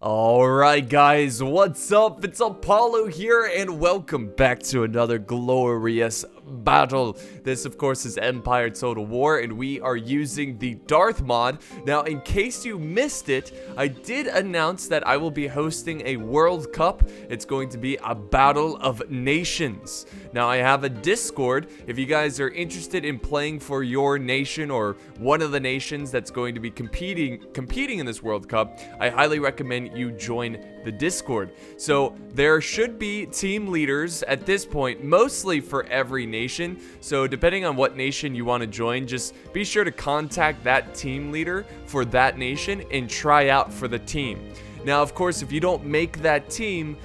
Alright guys, what's up? It's Apollo here and welcome back to another glorious battle. This of course is Empire Total War and we are using the Darth mod. Now in case you missed it, I did announce that I will be hosting a World Cup. It's going to be a battle of nations. Now I have a Discord. If you guys are interested in playing for your nation or one of the nations that's going to be competing in this World Cup, I highly recommend you join the Discord. So there should be team leaders at this point, mostly for every nation. So depending on what nation you want to join, just be sure to contact that team leader for that nation and try out for the team. Now, of course, if you don't make that team,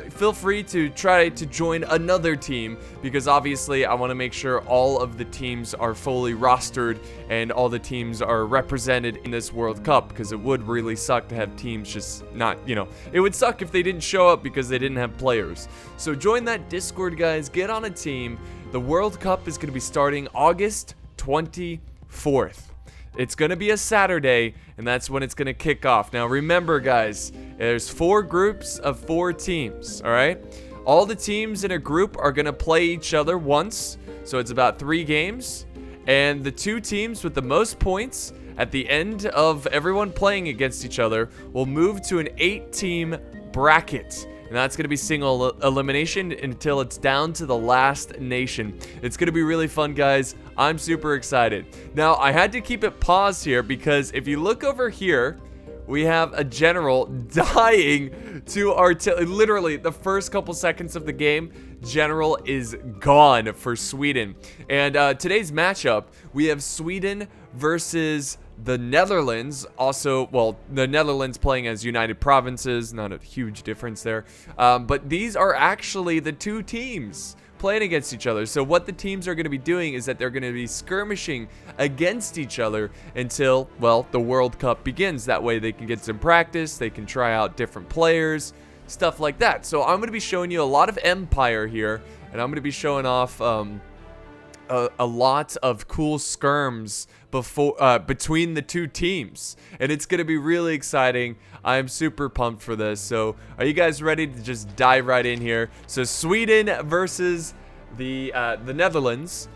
feel free to try to join another team, because obviously I want to make sure all of the teams are fully rostered and all the teams are represented in this World Cup, because it would really suck to have teams just not, it would suck if they didn't show up because they didn't have players. So join that Discord, guys, get on a team. The World Cup is going to be starting August 24th. It's going to be a Saturday, and that's when it's going to kick off. Now, remember, guys, there's 4 groups of 4 teams, all right? All the teams in a group are going to play each other once, so it's about 3 games. And the 2 teams with the most points at the end of everyone playing against each other will move to an 8-team bracket. And that's going to be single elimination until it's down to the last nation. It's going to be really fun, guys. I'm super excited. Now, I had to keep it paused here because if you look over here, we have a general dying to artillery. Literally, the first couple seconds of the game, general is gone for Sweden. And today's matchup, we have Sweden versus the Netherlands. Also, well, the Netherlands playing as United Provinces, not a huge difference there. But these are actually the 2 teams playing against each other. So what the teams are going to be doing is that they're going to be skirmishing against each other until, well, the World Cup begins. That way they can get some practice, they can try out different players, stuff like that. So I'm going to be showing you a lot of Empire here, and I'm going to be showing off a lot of cool skirms between the 2 teams, and it's gonna be really exciting. I'm super pumped for this. So are you guys ready to just dive right in here? So Sweden versus the Netherlands,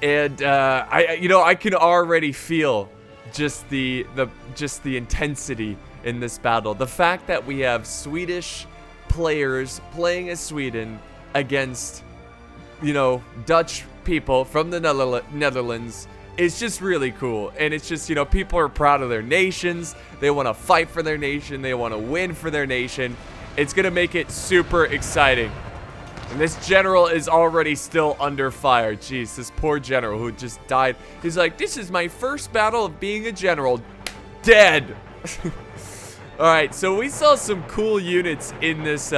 and I can already feel just the intensity in this battle. The fact that we have Swedish players playing as Sweden against Dutch people from the Netherlands is just really cool. And it's just, people are proud of their nations. They want to fight for their nation. They want to win for their nation. It's going to make it super exciting. And this general is already still under fire. Jeez, this poor general who just died. He's like, this is my first battle of being a general. Dead. Alright, so we saw some cool units in this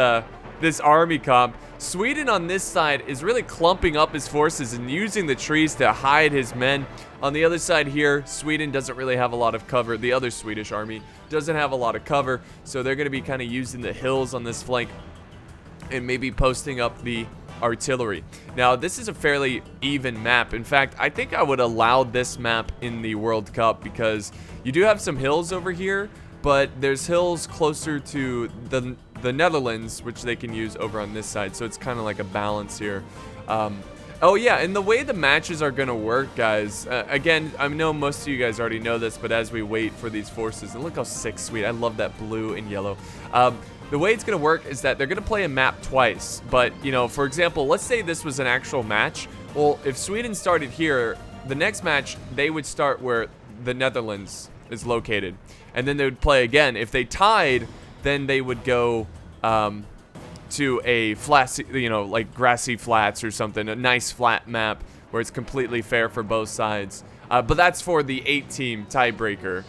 army comp. Sweden on this side is really clumping up his forces and using the trees to hide his men. On the other side here, Sweden doesn't really have a lot of cover. The other Swedish army doesn't have a lot of cover, so they're going to be kind of using the hills on this flank and maybe posting up the artillery. Now, this is a fairly even map. In fact, I think I would allow this map in the World Cup because you do have some hills over here, but there's hills closer to the Netherlands, which they can use over on this side. So it's kind of like a balance here. Oh yeah, and the way the matches are going to work, guys, again, I know most of you guys already know this, but as we wait for these forces, and look how sick sweet, I love that blue and yellow. The way it's going to work is that they're going to play a map twice. But, for example, let's say this was an actual match. Well, if Sweden started here, the next match, they would start where the Netherlands is located. And then they would play again. If they tied, then they would go to a flat, like grassy flats or something, a nice flat map where it's completely fair for both sides. But that's for the 8-team tiebreaker.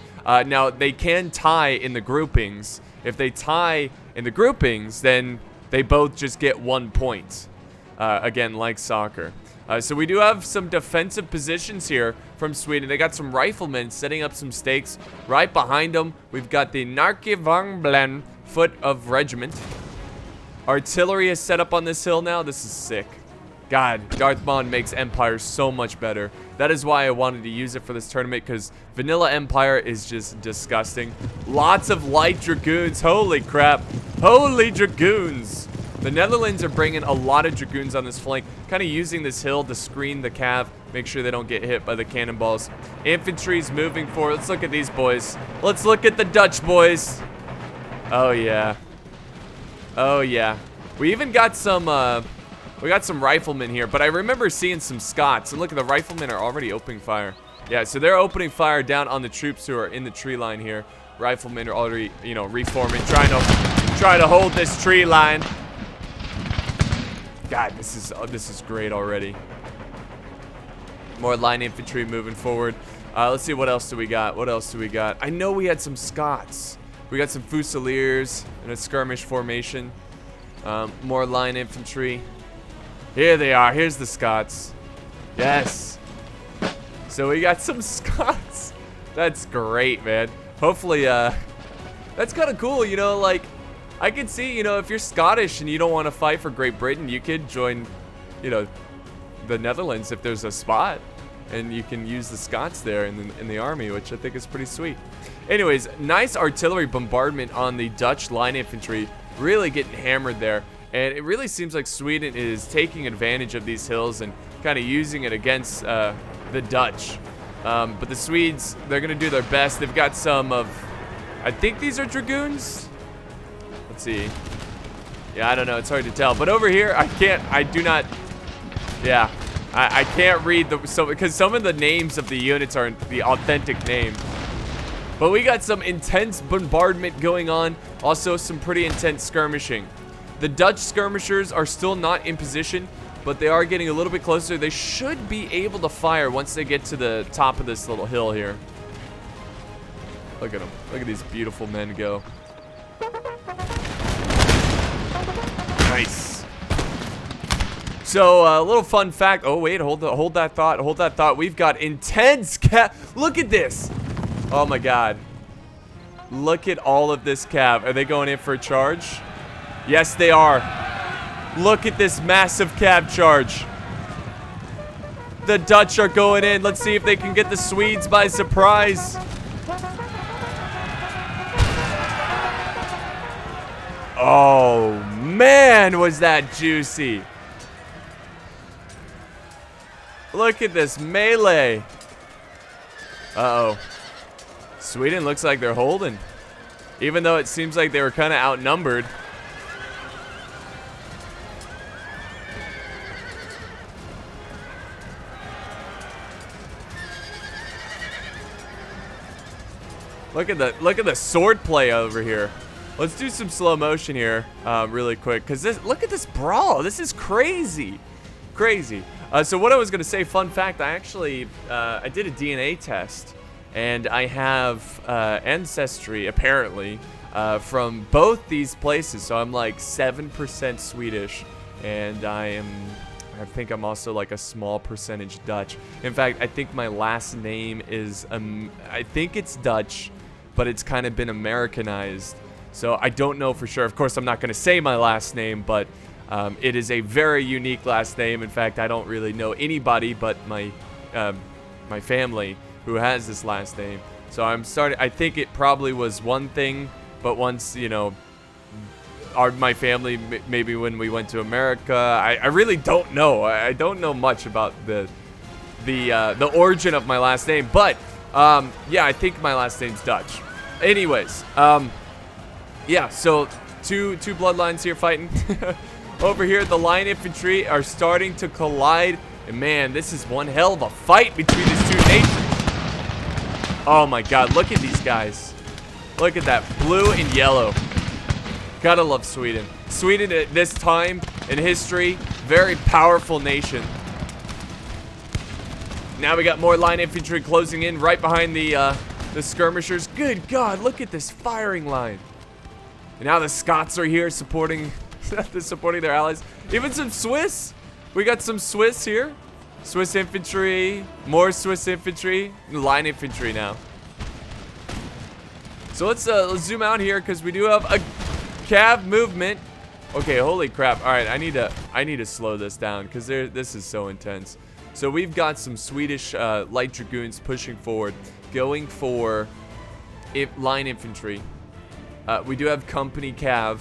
Now, they can tie in the groupings. If they tie in the groupings, then they both just get 1 point. Again, like soccer. So we do have some defensive positions here from Sweden. They got some riflemen setting up some stakes. Right behind them, we've got the Narkivanglen Foot of Regiment. Artillery is set up on this hill now. This is sick. God, Darth makes Empire so much better. That is why I wanted to use it for this tournament, because Vanilla Empire is just disgusting. Lots of light Dragoons. Holy crap. Holy Dragoons. The Netherlands are bringing a lot of Dragoons on this flank, kind of using this hill to screen the cav, make sure they don't get hit by the cannonballs. Infantry's moving forward. Let's look at these boys. Let's look at the Dutch boys. Oh, yeah. Oh, yeah. We even got some, we got some riflemen here, but I remember seeing some Scots. And look, the riflemen are already opening fire. Yeah, so they're opening fire down on the troops who are in the tree line here. Riflemen are already, you know, reforming, trying to hold this tree line. God, this is great already. More line infantry moving forward. Let's see, what else do we got? What else do we got? I know we had some Scots. We got some Fusiliers in a skirmish formation. More line infantry. Here they are. Here's the Scots. Yes. So we got some Scots. That's great, man. Hopefully, that's kind of cool, you know, like, I can see, you know, if you're Scottish and you don't want to fight for Great Britain, you could join, you know, the Netherlands if there's a spot. And you can use the Scots there in the army, which I think is pretty sweet. Anyways, nice artillery bombardment on the Dutch line infantry. Really getting hammered there. And it really seems like Sweden is taking advantage of these hills and kind of using it against the Dutch. But the Swedes, they're going to do their best. They've got some of, I think these are Dragoons. Let's see. Yeah, I don't know. It's hard to tell. But over here, I can't read because some of the names of the units aren't the authentic name. But we got some intense bombardment going on. Also, some pretty intense skirmishing. The Dutch skirmishers are still not in position, but they are getting a little bit closer. They should be able to fire once they get to the top of this little hill here. Look at them. Look at these beautiful men go. Nice. So, a little fun fact. Oh, wait. Hold that thought. Hold that thought. We've got intense Look at this. Oh, my God. Look at all of this cav. Are they going in for a charge? Yes, they are. Look at this massive cav charge. The Dutch are going in. Let's see if they can get the Swedes by surprise. Oh, man, was that juicy. Look at this melee. Uh-oh. Sweden looks like they're holding. Even though it seems like they were kind of outnumbered. Look at the sword play over here. Let's do some slow motion here, really quick, because look at this brawl. This is crazy, crazy. So what I was gonna say, fun fact, I actually I did a DNA test, and I have ancestry apparently from both these places. So I'm like 7% Swedish, and I think I'm also like a small percentage Dutch. In fact, I think my last name is I think it's Dutch, but it's kind of been Americanized. So I don't know for sure. Of course, I'm not going to say my last name, but it is a very unique last name. In fact, I don't really know anybody but my family who has this last name. So I think it probably was one thing, but once, you know, my family, maybe when we went to America, I really don't know. I don't know much about the origin of my last name, but yeah, I think my last name's Dutch. Anyways, yeah, so two bloodlines here fighting. Over here, the line infantry are starting to collide. And man, this is one hell of a fight between these two nations. Oh my God, look at these guys. Look at that, blue and yellow. Gotta love Sweden. Sweden at this time in history, very powerful nation. Now we got more line infantry closing in right behind the skirmishers. Good God, look at this firing line. And now the Scots are here supporting their allies. Even some Swiss. We got some Swiss here. Swiss infantry, more Swiss infantry, line infantry now. So let's zoom out here because we do have a cav movement. Okay, holy crap. All right, I need to slow this down because this is so intense. So we've got some Swedish light dragoons pushing forward, going for line infantry. We do have company cav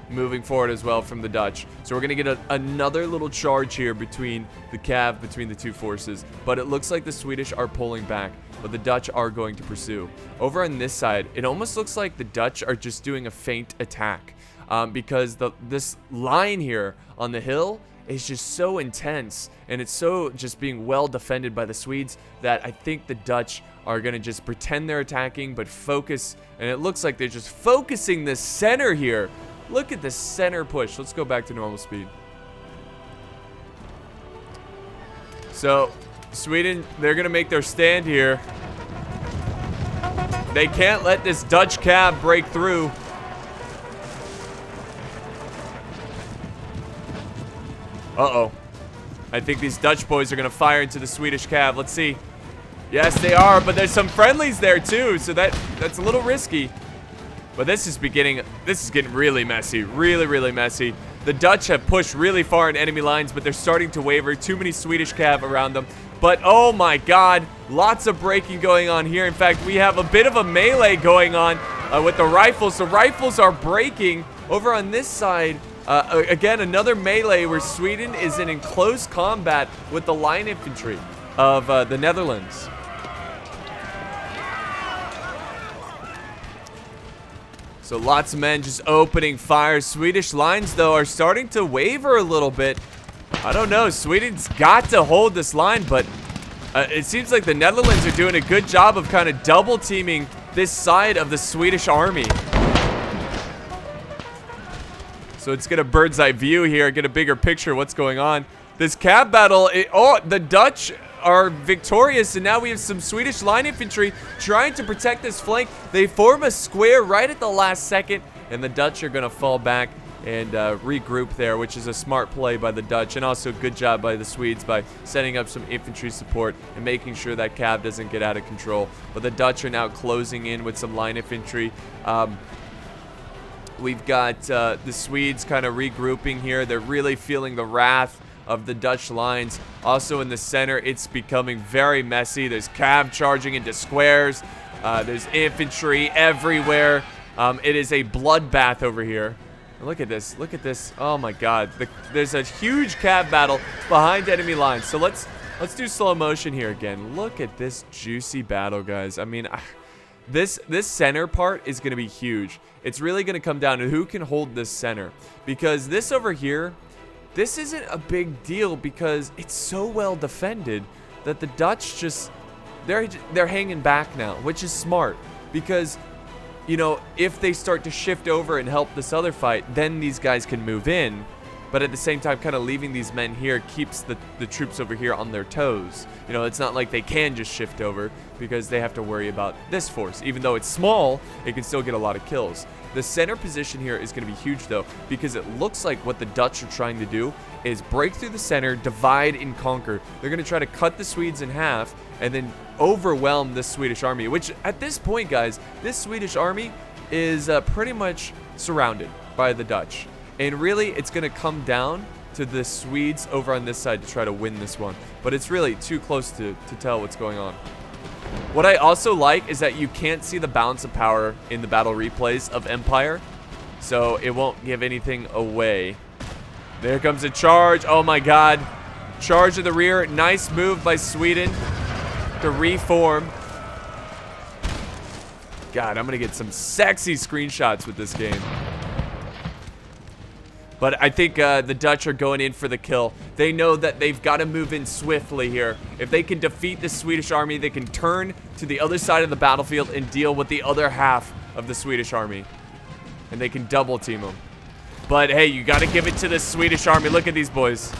moving forward as well from the Dutch. So we're going to get another little charge here between the cav, between the two forces. But it looks like the Swedish are pulling back, but the Dutch are going to pursue. Over on this side, it almost looks like the Dutch are just doing a feint attack because this line here on the hill is just so intense, and it's so just being well defended by the Swedes that I think the Dutch are going to just pretend they're attacking but focus, and it looks like they're just focusing the center here. Look at the center push. Let's go back to normal speed. So Sweden, they're going to make their stand here. They can't let this Dutch cav break through. Uh-oh. I think these Dutch boys are going to fire into the Swedish cav. Let's see. Yes, they are, but there's some friendlies there too, so that's a little risky. But this is getting really messy. Really, really messy. The Dutch have pushed really far in enemy lines, but they're starting to waver. Too many Swedish cav around them. But oh my god, lots of breaking going on here. In fact, we have a bit of a melee going on with the rifles. The rifles are breaking over on this side. Again, another melee where Sweden is in close combat with the line infantry of the Netherlands. So lots of men just opening fire. Swedish lines, though, are starting to waver a little bit. I don't know. Sweden's got to hold this line, but it seems like the Netherlands are doing a good job of kind of double teaming this side of the Swedish army. So let's get a bird's eye view here, get a bigger picture of what's going on. This cav battle, the Dutch are victorious, and now we have some Swedish line infantry trying to protect this flank. They form a square right at the last second, and the Dutch are going to fall back and regroup there, which is a smart play by the Dutch, and also good job by the Swedes by setting up some infantry support and making sure that cav doesn't get out of control. But the Dutch are now closing in with some line infantry. We've got the Swedes kind of regrouping here. They're really feeling the wrath of the Dutch lines. Also in the center, it's becoming very messy. There's cav charging into squares. There's infantry everywhere. It is a bloodbath over here. Look at this. Look at this. Oh my god. There's a huge cav battle behind enemy lines. So let's do slow motion here again. Look at this juicy battle, guys. I mean, this center part is going to be huge. It's really going to come down to who can hold this center. Because this over here, this isn't a big deal because it's so well defended that the Dutch just, they're hanging back now, which is smart. Because, you know, if they start to shift over and help this other fight, then these guys can move in. But at the same time, kind of leaving these men here keeps the troops over here on their toes. You know, it's not like they can just shift over because they have to worry about this force. Even though it's small, it can still get a lot of kills. The center position here is going to be huge, though, because it looks like what the Dutch are trying to do is break through the center, divide and conquer. They're going to try to cut the Swedes in half and then overwhelm this Swedish army, which at this point, guys, this Swedish army is pretty much surrounded by the Dutch. And really, it's going to come down to the Swedes over on this side to try to win this one. But it's really too close to tell what's going on. What I also like is that you can't see the balance of power in the battle replays of Empire. So it won't give anything away. There comes a charge. Oh my god. Charge to the rear. Nice move by Sweden to reform. God, I'm going to get some sexy screenshots with this game. But I think the Dutch are going in for the kill. They know that they've got to move in swiftly here. If they can defeat the Swedish army, they can turn to the other side of the battlefield and deal with the other half of the Swedish army. And they can double team them. But hey, you got to give it to the Swedish army. Look at these boys.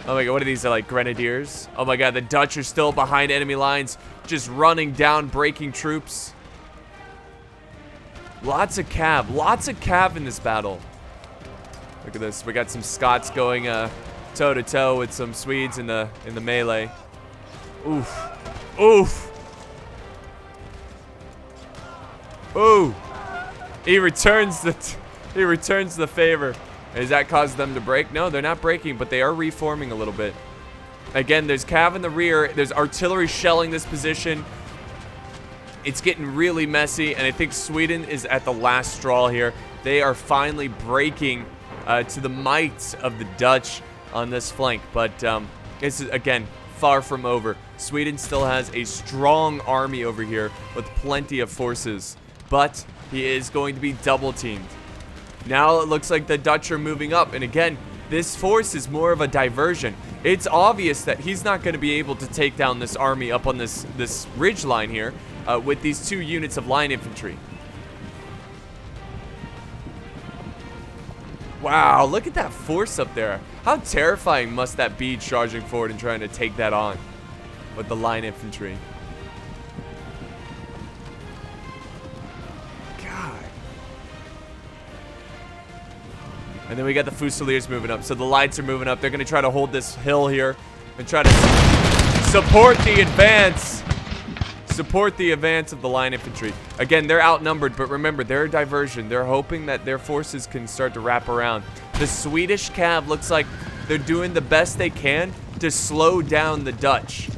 Oh my god, what are these, like grenadiers? Oh my god, the Dutch are still behind enemy lines, just running down, breaking troops. Lots of cav in this battle. Look at this. We got some Scots going toe to toe with some Swedes in the melee. Oof. Oof. Ooh. He returns He returns the favor. Does that cause them to break? No, they're not breaking, but they are reforming a little bit. Again, there's cav in the rear. There's artillery shelling this position. It's getting really messy, and I think Sweden is at the last straw here. They are finally breaking to the might of the Dutch on this flank, but this is, again, far from over. Sweden still has a strong army over here with plenty of forces, but he is going to be double teamed. Now it looks like the Dutch are moving up, and again, this force is more of a diversion. It's obvious that he's not going to be able to take down this army up on this ridge line here with these 2 units of line infantry. Wow, look at that force up there. How terrifying must that be, charging forward and trying to take that on with the line infantry? God. And then we got the Fusiliers moving up. So the lights are moving up. They're going to try to hold this hill here and try to support the advance. Support the advance of the line infantry. Again, they're outnumbered, but remember, they're a diversion. They're hoping that their forces can start to wrap around. The Swedish cav looks like they're doing the best they can to slow down the Dutch.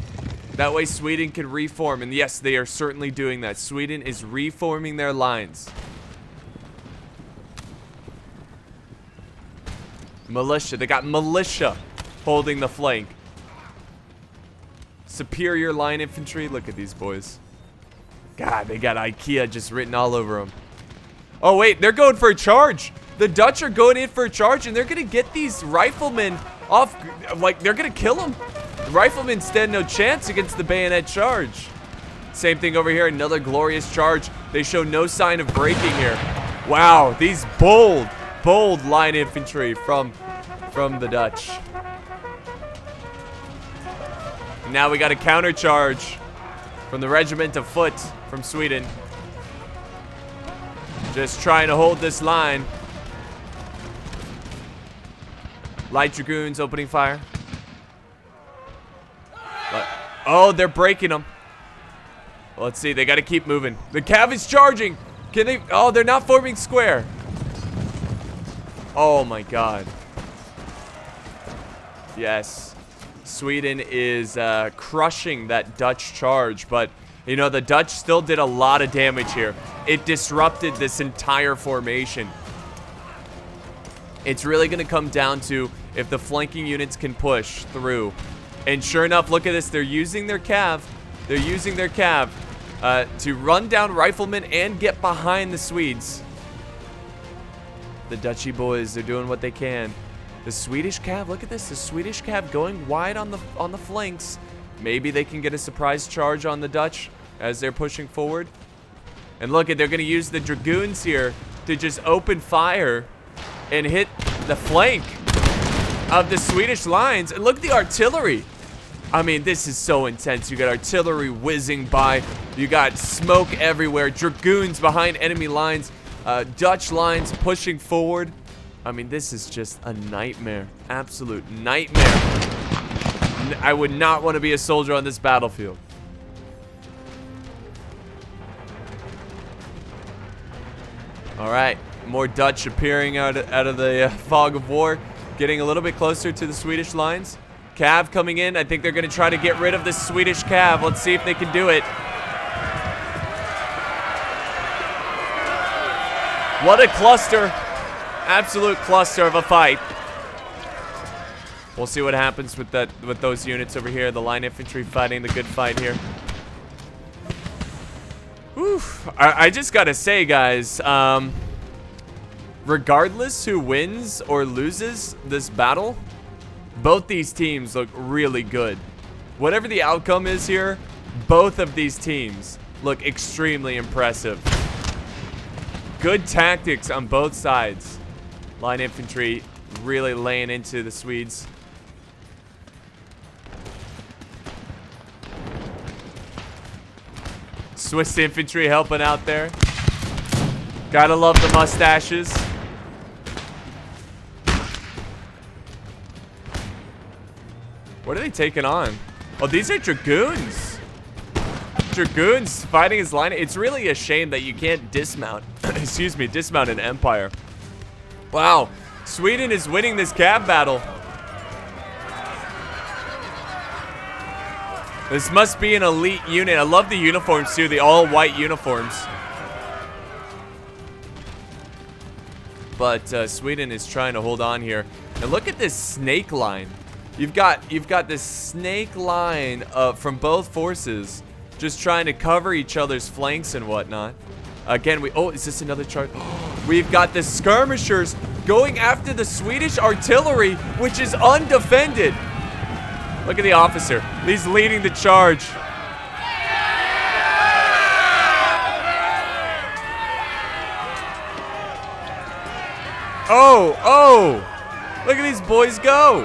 That way Sweden can reform, and yes, they are certainly doing that. Sweden is reforming their lines. Militia, they got militia holding the flank. Superior line infantry. Look at these boys. God, they got IKEA just written all over them. Oh, wait. They're going for a charge. The Dutch are going in for a charge, and they're going to get these riflemen off. Like, they're going to kill them. The riflemen stand no chance against the bayonet charge. Same thing over here. Another glorious charge. They show no sign of breaking here. Wow. These bold line infantry from the Dutch. Now we got a counter charge from the regiment of foot from Sweden. Just trying to hold this line. Light Dragoons opening fire. Oh, they're breaking them. Well, let's see. They got to keep moving. The cav is charging. Can they? Oh, they're not forming square. Oh, my God. Yes. Sweden is crushing that Dutch charge, but you know, the Dutch still did a lot of damage here. It disrupted this entire formation. It's really going to come down to if the flanking units can push through. And sure enough, look at this. They're using their cav. They're using their cav to run down riflemen and get behind the Swedes. The Dutchy boys, they're doing what they can. The Swedish cav, look at this. The Swedish cav going wide on the flanks. Maybe they can get a surprise charge on the Dutch as they're pushing forward. And look, they're going to use the Dragoons here to just open fire and hit the flank of the Swedish lines. And look at the artillery. I mean, this is so intense. You got artillery whizzing by. You got smoke everywhere. Dragoons behind enemy lines. Dutch lines pushing forward. I mean, this is just a nightmare. Absolute nightmare. I would not want to be a soldier on this battlefield. All right. More Dutch appearing out of the fog of war. Getting a little bit closer to the Swedish lines. Cav coming in. I think they're going to try to get rid of the Swedish cav. Let's see if they can do it. What a cluster. Absolute cluster of a fight. We'll see what happens with those units over here. The line infantry fighting the good fight here. Whew. I just gotta say, guys, regardless who wins or loses this battle, both these teams look really good. Whatever the outcome is here, both of these teams look extremely impressive. Good tactics on both sides. Line infantry really laying into the Swedes. Swiss infantry helping out there. Gotta love the mustaches. What are they taking on? Oh, these are Dragoons. Dragoons fighting his line. It's really a shame that you can't dismount. Excuse me, dismount an Empire. Wow. Sweden is winning this cab battle. This must be an elite unit. I love the uniforms too, the all white uniforms. But Sweden is trying to hold on here. And look at this snake line. You've got this snake line from both forces, just trying to cover each other's flanks and whatnot. Again, is this another charge? We've got the skirmishers going after the Swedish artillery, which is undefended. Look at the officer. He's leading the charge. Oh! Look at these boys go.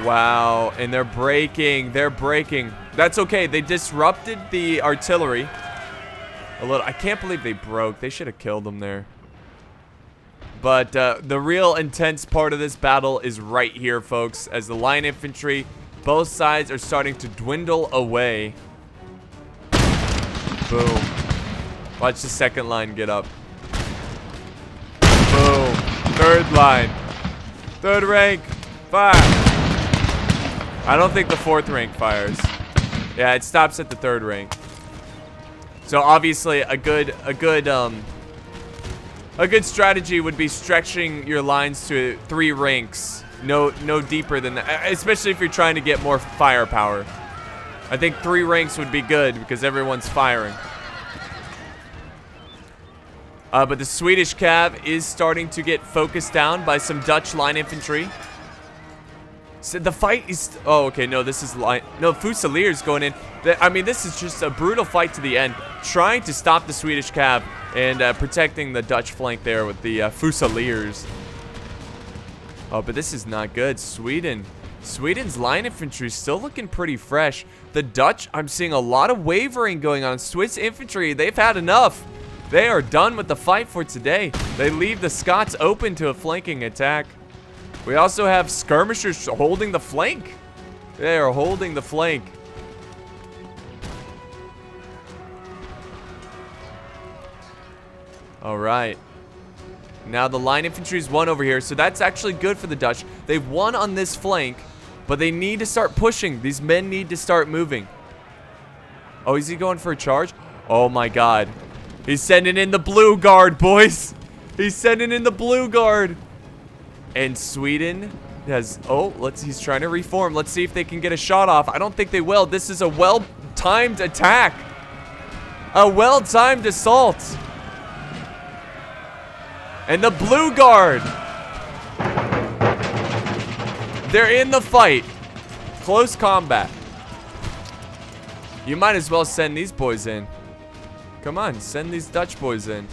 Wow, and they're breaking. That's okay. They disrupted the artillery a little. I can't believe they broke. They should have killed them there. But the real intense part of this battle is right here, folks, as the line infantry, both sides are starting to dwindle away. Boom. Watch the second line get up. Boom. Third line. Third rank. Fire. I don't think the fourth rank fires. Yeah, it stops at the third rank. So obviously a good strategy would be stretching your lines to 3 ranks. No deeper than that, especially if you're trying to get more firepower. I think 3 ranks would be good because everyone's firing. But the Swedish cav is starting to get focused down by some Dutch line infantry. So the fight is... Oh, okay, no, this is line... No, Fusiliers going in. I mean, this is just a brutal fight to the end. Trying to stop the Swedish cav and protecting the Dutch flank there with the Fusiliers. Oh, but this is not good. Sweden's line infantry is still looking pretty fresh. The Dutch, I'm seeing a lot of wavering going on. Swiss infantry, they've had enough. They are done with the fight for today. They leave the Scots open to a flanking attack. We also have skirmishers holding the flank. They are holding the flank. All right. Now the line infantry's won over here, so that's actually good for the Dutch. They've won on this flank, but they need to start pushing. These men need to start moving. Oh, is he going for a charge? Oh my God. He's sending in the blue guard, boys. He's sending in the blue guard. And Sweden has... Oh, he's trying to reform. Let's see if they can get a shot off. I don't think they will. This is a well-timed attack. A well-timed assault. And the blue guard. They're in the fight. Close combat. You might as well send these boys in. Come on, send these Dutch boys in.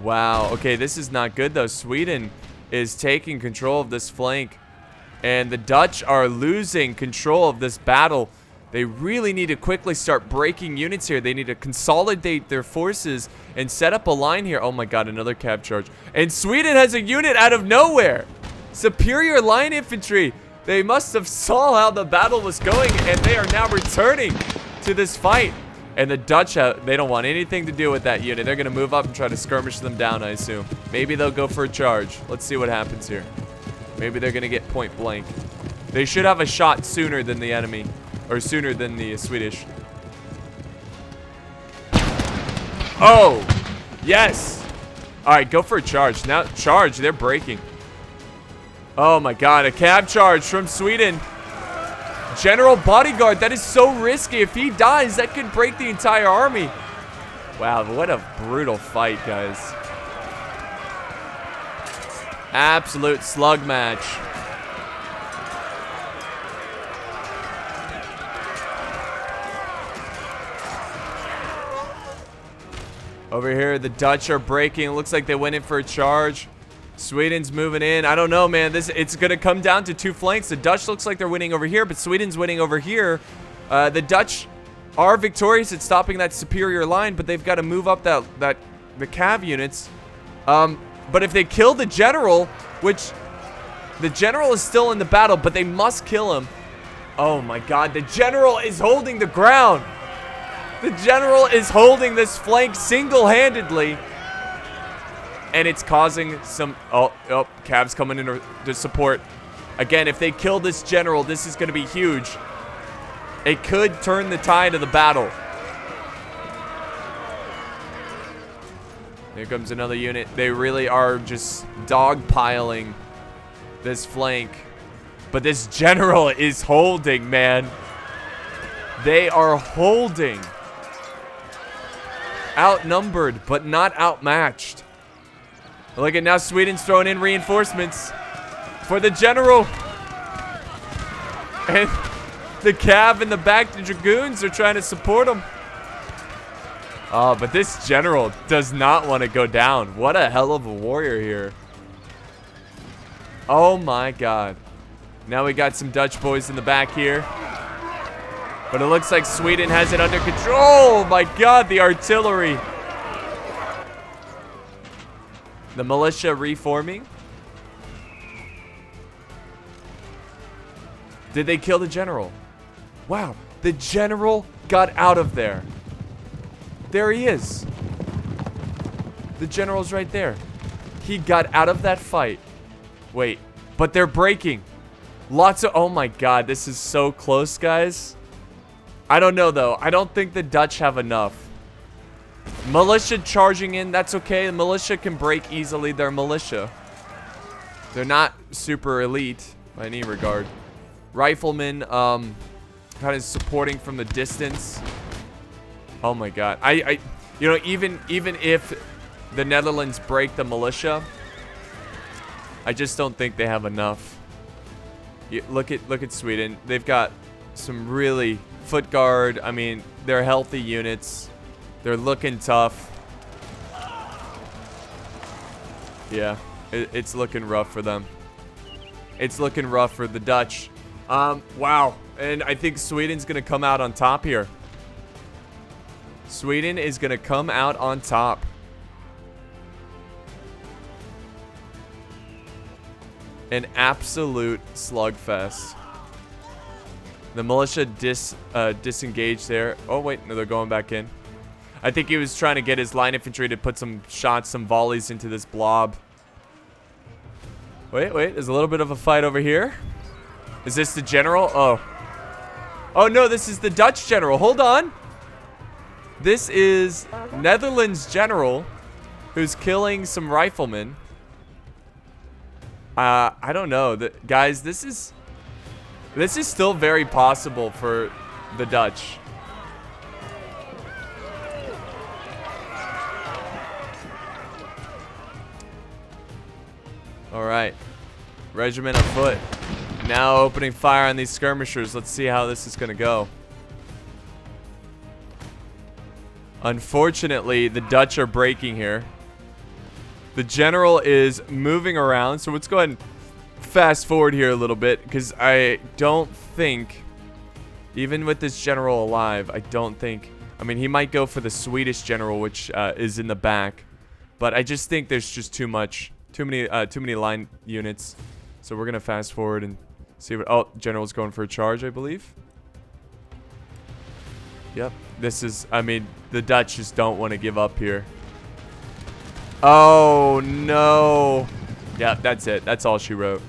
Wow. Okay, this is not good, though. Sweden is taking control of this flank. And the Dutch are losing control of this battle. They really need to quickly start breaking units here. They need to consolidate their forces and set up a line here. Oh my God, another cab charge. And Sweden has a unit out of nowhere. Superior line infantry. They must have saw how the battle was going, and they are now returning to this fight. And the Dutch, they don't want anything to do with that unit. They're going to move up and try to skirmish them down, I assume. Maybe they'll go for a charge. Let's see what happens here. Maybe they're going to get point blank. They should have a shot sooner than the enemy. Or sooner than the Swedish. Oh! Yes! Alright, go for a charge. Now, charge. They're breaking. Oh my God, a cab charge from Sweden. General Bodyguard, that is so risky. If he dies, that could break the entire army. Wow, what a brutal fight, guys. Absolute slug match. Over here, the Dutch are breaking. It looks like they went in for a charge. Sweden's moving in. I don't know, man. It's going to come down to 2 flanks. The Dutch looks like they're winning over here, but Sweden's winning over here. The Dutch are victorious at stopping that superior line, but they've got to move up the cav units. But if they kill the general, which the general is still in the battle, but they must kill him. Oh my God, the general is holding the ground. The general is holding this flank single-handedly. And it's causing some... Oh, Cav's coming in to support. Again, if they kill this general, this is going to be huge. It could turn the tide of the battle. Here comes another unit. They really are just dogpiling this flank. But this general is holding, man. They are holding. Outnumbered, but not outmatched. Look at now, Sweden's throwing in reinforcements for the general. And the Cav in the back, the Dragoons are trying to support him. Oh, but this general does not want to go down. What a hell of a warrior here. Oh my god. Now we got some Dutch boys in the back here. But it looks like Sweden has it under control. Oh my god, the artillery. The militia reforming. Did they kill the general? Wow, the general got out of there. There he is. The general's right there. He got out of that fight. Wait, but they're breaking. Lots of, oh my god, this is so close, guys. I don't know though. I don't think the Dutch have enough. Militia charging in, that's okay. The militia can break easily. They're militia. They're not super elite by any regard. Riflemen, kind of supporting from the distance. Oh my god. You know, even if the Netherlands break the militia, I just don't think they have enough. Look at Sweden. They've got some really foot guard. I mean, they're healthy units. They're looking tough. Yeah, it's looking rough for them. It's looking rough for the Dutch. Wow. And I think Sweden's going to come out on top here. Sweden is going to come out on top. An absolute slugfest. The militia disengaged there. Oh, wait. No, they're going back in. I think he was trying to get his line infantry to put some shots, some volleys into this blob. Wait. There's a little bit of a fight over here. Is this the general? Oh. Oh, no. This is the Dutch general. Hold on. This is Netherlands general who's killing some riflemen. I don't know. Guys, this is still very possible for the Dutch. All right. Regiment of foot. Now opening fire on these skirmishers. Let's see how this is going to go. Unfortunately, the Dutch are breaking here. The general is moving around. So let's go ahead and fast forward here a little bit, because I don't think, even with this general alive, I don't think, I mean, he might go for the Swedish general, which is in the back, but I just think there's just too many line units. So we're gonna fast forward and see what, oh, general's going for a charge, I believe. Yep, this is, I mean, the Dutch just don't want to give up here. Oh no. Yeah, that's it. That's all she wrote.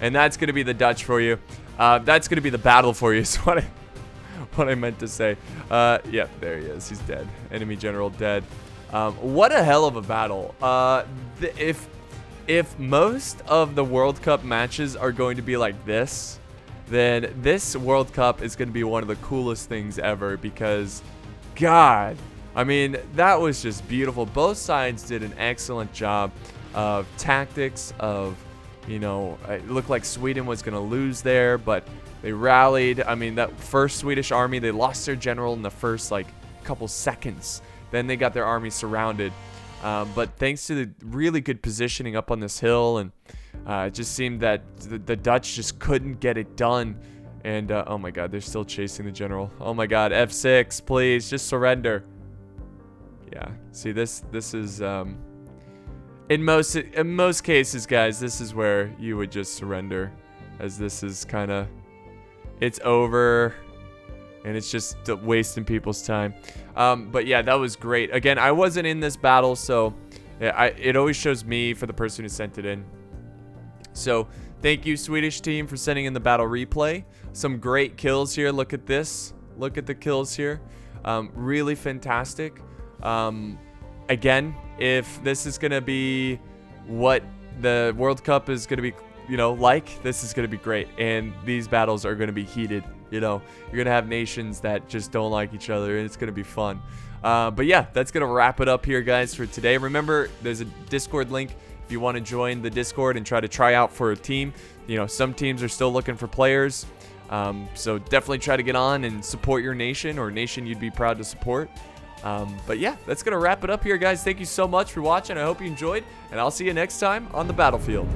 And that's going to be the Dutch for you. That's going to be the battle for you is what I meant to say. Yeah, there he is. He's dead. Enemy general dead. What a hell of a battle. If most of the World Cup matches are going to be like this, then this World Cup is going to be one of the coolest things ever, because, God, I mean, that was just beautiful. Both sides did an excellent job of tactics, of, you know, it looked like Sweden was going to lose there, but they rallied. I mean, that first Swedish army, they lost their general in the first, like, couple seconds. Then they got their army surrounded. But thanks to the really good positioning up on this hill, and it just seemed that the Dutch just couldn't get it done. And, oh my god, they're still chasing the general. Oh my god, F6, please, just surrender. Yeah, see, this is, in most cases, guys, this is where you would just surrender, as this is kind of, it's over. and it's just wasting people's time. But yeah, that was great. Again, I wasn't in this battle, so it always shows me for the person who sent it in. So thank you, Swedish team, for sending in the battle replay. Some great kills here. Look at this. Look at the kills here. Really fantastic. Again, if this is going to be what the World Cup is going to be, you know, like, this is going to be great. And these battles are going to be heated. You know, you're going to have nations that just don't like each other, and it's going to be fun. But yeah, that's going to wrap it up here, guys, for today. Remember, there's a Discord link if you want to join the Discord and try out for a team. You know, some teams are still looking for players. So definitely try to get on and support your nation or nation you'd be proud to support. But yeah, that's going to wrap it up here, guys. Thank you so much for watching. I hope you enjoyed, and I'll see you next time on the battlefield.